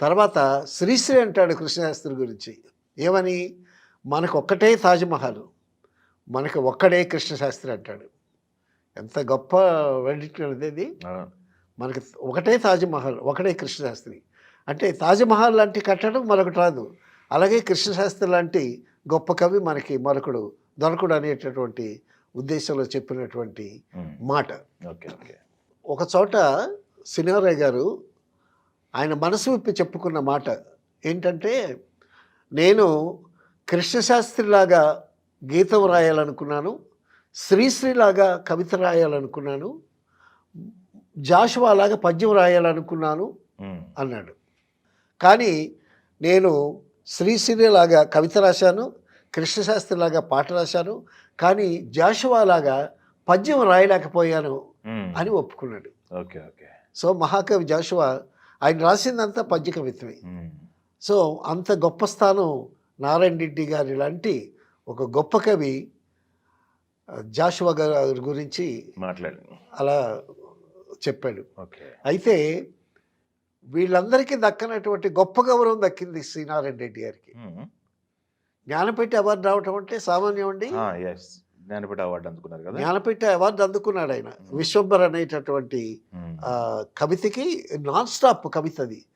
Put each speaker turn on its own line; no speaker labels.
తర్వాత శ్రీశ్రీ అంటాడు కృష్ణశాస్త్రి గురించి ఏమని, మనకు ఒక్కటే తాజ్మహల్, మనకు ఒక్కడే కృష్ణశాస్త్రి అంటాడు. ఎంత గొప్ప వెడిక్ట్ అనేది. మనకి ఒకటే తాజ్మహల్, ఒకటే కృష్ణశాస్త్రి. అంటే తాజ్మహల్ లాంటి కట్టడం మరొకటి రాదు. అలాగే కృష్ణశాస్త్రి లాంటి గొప్ప కవి మనకి మరొకడు దొరకడు అనేటటువంటి ఉద్దేశంలో చెప్పినటువంటి మాట.
Okay okay.
ఒక చోట సినారయ్య గారు ఆయన మనసు విప్పి చెప్పుకున్న మాట ఏంటంటే, నేను కృష్ణశాస్త్రిలాగా గీతం రాయాలనుకున్నాను, శ్రీశ్రీలాగా కవిత రాయాలనుకున్నాను, జాషువాలాగా పద్యం రాయాలనుకున్నాను అన్నాడు. కానీ నేను శ్రీశ్రీలాగా కవిత రాశాను, కృష్ణశాస్త్రిలాగా పాట రాశాను, కానీ జాషువాలాగా పద్యం రాయలేకపోయాను అని ఒప్పుకున్నాడు.
Okay okay.
సో మహాకవి జాషువా ఆయన రాసిందంతా పద్య కవిత్వమే. సో అంత గొప్ప స్థానం నారాయణ రెడ్డి గారి లాంటి ఒక గొప్ప కవి జాషువా గారి గురించి
మాట్లాడు
అలా చెప్పాడు.
ఓకే.
అయితే వీళ్ళందరికీ దక్కనటువంటి గొప్ప గౌరవం దక్కింది శ్రీ నారాయణ రెడ్డి గారికి. జ్ఞానపీఠ అవార్డు రావటం అంటే సామాన్యం అండి.
జ్ఞానపీఠ అవార్డు అందుకున్నారు కదా.
జ్ఞానపీఠ అవార్డు అందుకున్నాడు ఆయన. విశ్వంబర్ అనేటటువంటి కవితకి నాన్ స్టాప్ కవిత అది.